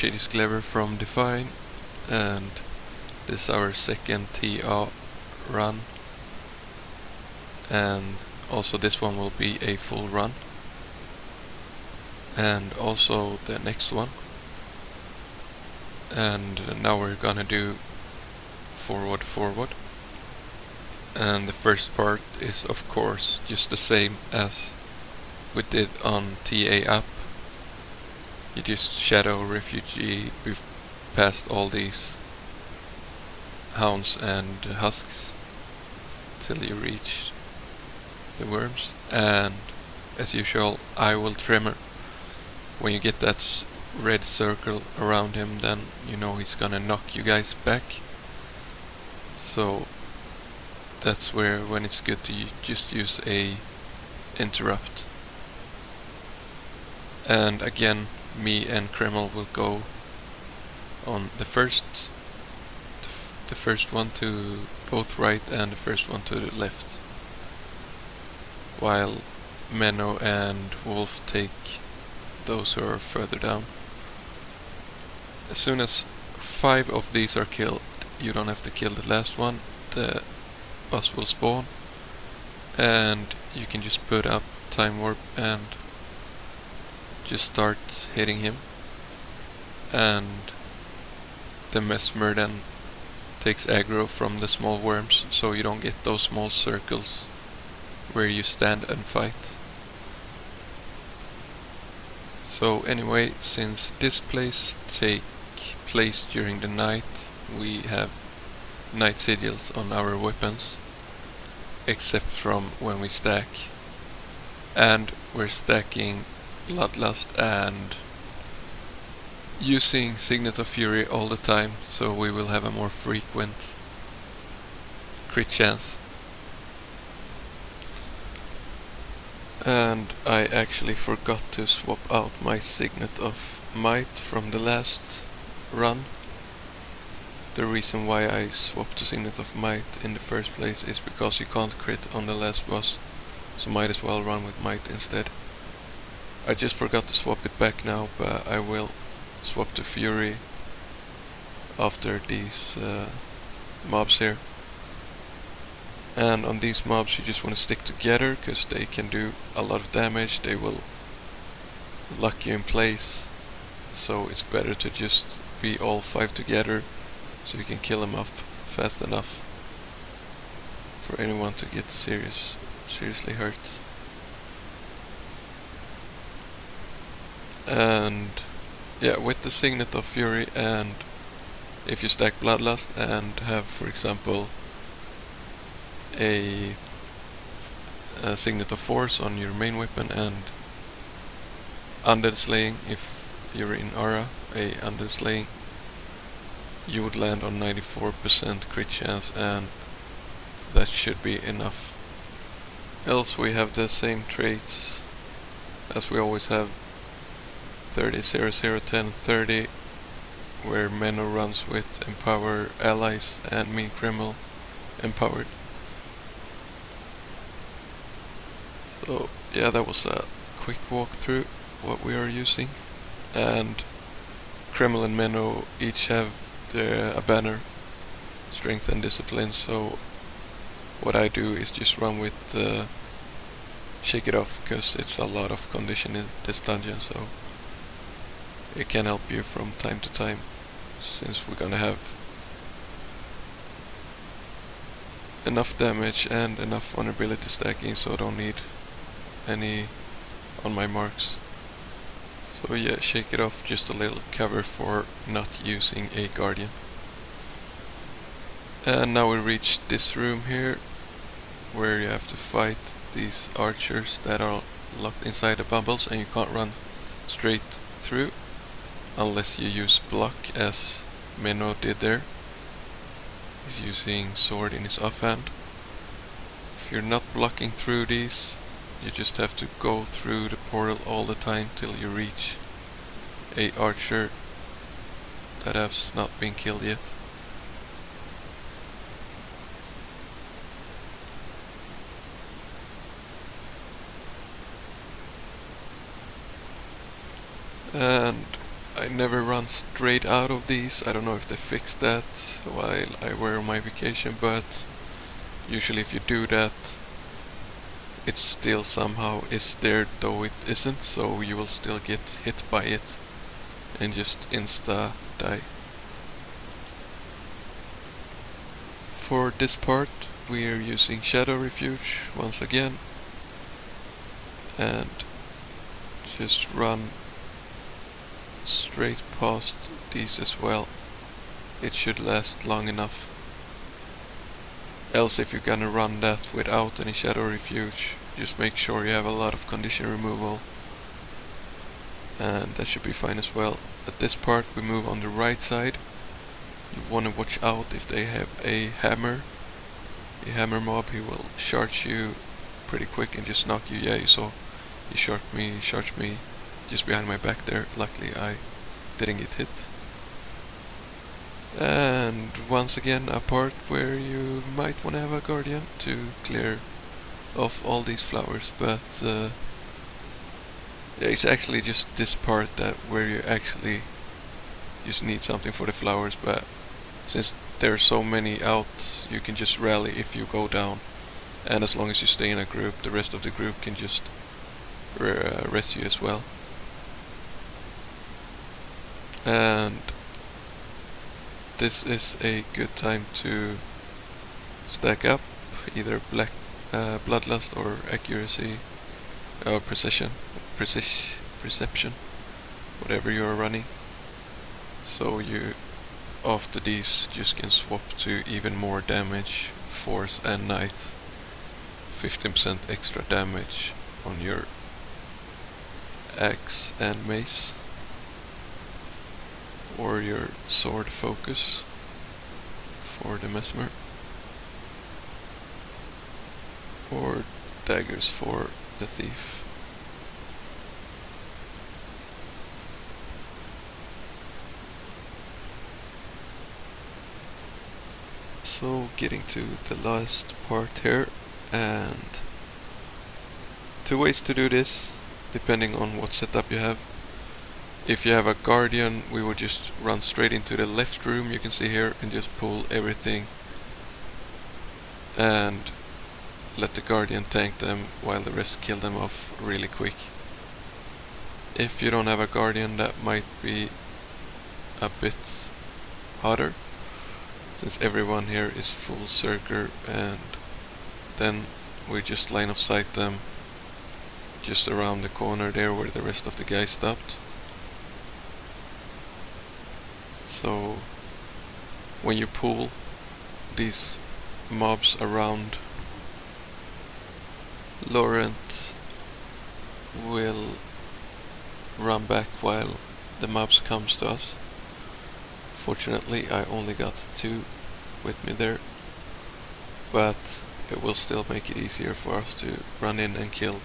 Shadeus Glavor from Define, and this is our second TA run, and also this one will be a full run, and also the next one. And now we're gonna do forward, and the first part is of course just the same as we did on TA up. You just shadow refugee past all these hounds and husks till you reach the worms, and as usual I will trimmer. When you get that red circle around him, then you know he's gonna knock you guys back, so that's when it's good to just use a interrupt. And again, me and Kreml will go on the first one to both right and the first one to the left, while Menno and Wolf take those who are further down. As soon as 5 of these are killed, you don't have to kill the last one, the boss will spawn, and you can just put up time warp and just start hitting him, and the Mesmer then takes aggro from the small worms, so you don't get those small circles where you stand and fight. So anyway, since this plays take place during the night, we have night sigils on our weapons, except from when we stack, and we're stacking Bloodlust and using Signet of Fury all the time, so we will have a more frequent crit chance. And I actually forgot to swap out my Signet of Might from the last run. The reason why I swapped to Signet of Might in the first place is because you can't crit on the last boss, so might as well run with Might instead. I just forgot to swap it back now, but I will swap to Fury after these mobs here. And on these mobs you just want to stick together, because they can do a lot of damage, they will lock you in place, so it's better to just be all 5 together, so you can kill them off fast enough for anyone to get seriously hurt. And yeah, with the Signet of Fury, and if you stack Bloodlust and have, for example, a Signet of Force on your main weapon and Undead Slaying, if you're in Aura, a Undead Slaying, you would land on 94% crit chance, and that should be enough. Else we have the same traits as we always have: 30, 0, 0, 10, 30, where Menno runs with Empower Allies and me, Kreml, Empowered. So yeah, that was a quick walkthrough what we are using, and Kreml and Menno each have a banner, Strength and Discipline, so what I do is just run with Shake It Off, because it's a lot of condition in this dungeon, so it can help you from time to time, since we're gonna have enough damage and enough vulnerability stacking, so I don't need any on my marks. So yeah, Shake It Off, just a little cover for not using a Guardian. And now we reach this room here, where you have to fight these archers that are locked inside the bubbles, and you can't run straight through unless you use block, as Menno did there. He's using sword in his offhand. If you're not blocking through these, you just have to go through the portal all the time till you reach a archer that has not been killed yet. And I never run straight out of these. I don't know if they fixed that while I were on my vacation, but usually if you do that, it still somehow is there, though it isn't, so you will still get hit by it and just insta die. For this part we're using Shadow Refuge once again, and just run straight past these as well. It should last long enough. Else if you're gonna run that without any Shadow Refuge, just make sure you have a lot of condition removal, and that should be fine as well. At this part we move on the right side. You want to watch out if they have a hammer mob. He will charge you pretty quick and just knock you. Yeah, you saw he charged me just behind my back there. Luckily I didn't get hit. And once again a part where you might want to have a guardian to clear off all these flowers, but yeah, it's actually just this part that where you actually just need something for the flowers, but since there are so many out, you can just rally if you go down, and as long as you stay in a group, the rest of the group can just rest you as well. And this is a good time to stack up either bloodlust or accuracy, perception, whatever you are running. So you after these just can swap to even more damage, force and night, 15% extra damage on your axe and mace, or your sword focus for the Mesmer, or daggers for the thief. So getting to the last part here, and two ways to do this depending on what setup you have. If you have a guardian, we would just run straight into the left room, you can see here, and just pull everything and let the guardian tank them while the rest kill them off really quick. If you don't have a guardian, that might be a bit harder, since everyone here is full circle, and then we just line of sight them just around the corner there where the rest of the guys stopped. So when you pull these mobs around, Laurent will run back while the mobs comes to us. Fortunately I only got 2 with me there, but it will still make it easier for us to run in and kill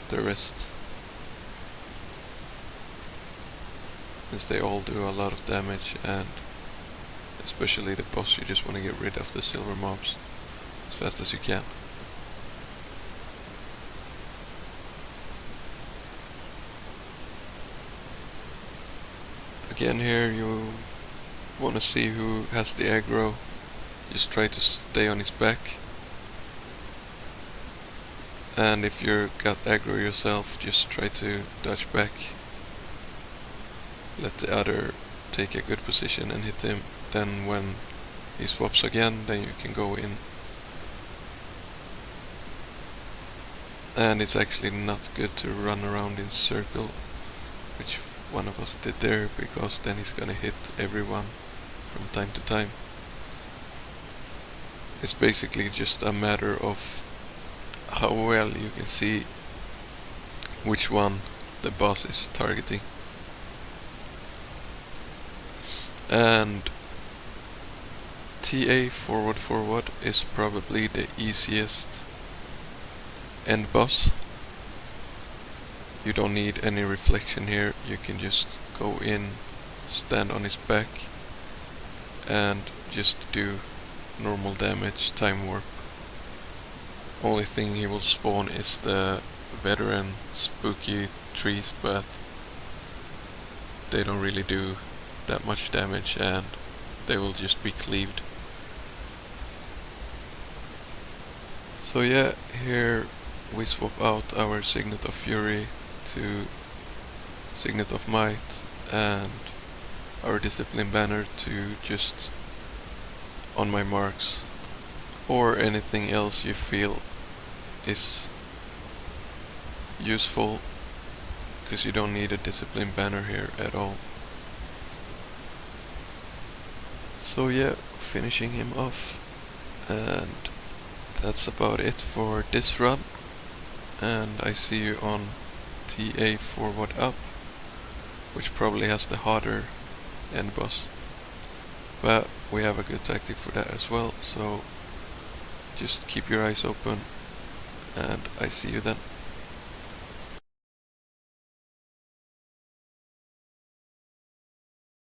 the rest, since they all do a lot of damage, and especially the boss, you just want to get rid of the silver mobs as fast as you can. Again here you want to see who has the aggro, just try to stay on his back, and if you got aggro yourself, just try to dodge back, let the other take a good position and hit him. Then when he swaps again, then you can go in. And it's actually not good to run around in circle, which one of us did there, because then he's gonna hit everyone from time to time. It's basically just a matter of how well you can see which one the boss is targeting. And TA forward is probably the easiest end boss. You don't need any reflection here, you can just go in, stand on his back, and just do normal damage, time warp. Only thing he will spawn is the veteran spooky trees, but they don't really do that much damage and they will just be cleaved. So yeah, here we swap out our Signet of Fury to Signet of Might and our Discipline Banner to just on my marks, or anything else you feel is useful, because you don't need a Discipline Banner here at all. So yeah, finishing him off, and that's about it for this run, and I see you on TA forward up, which probably has the harder end boss, but we have a good tactic for that as well, so just keep your eyes open, and I see you then.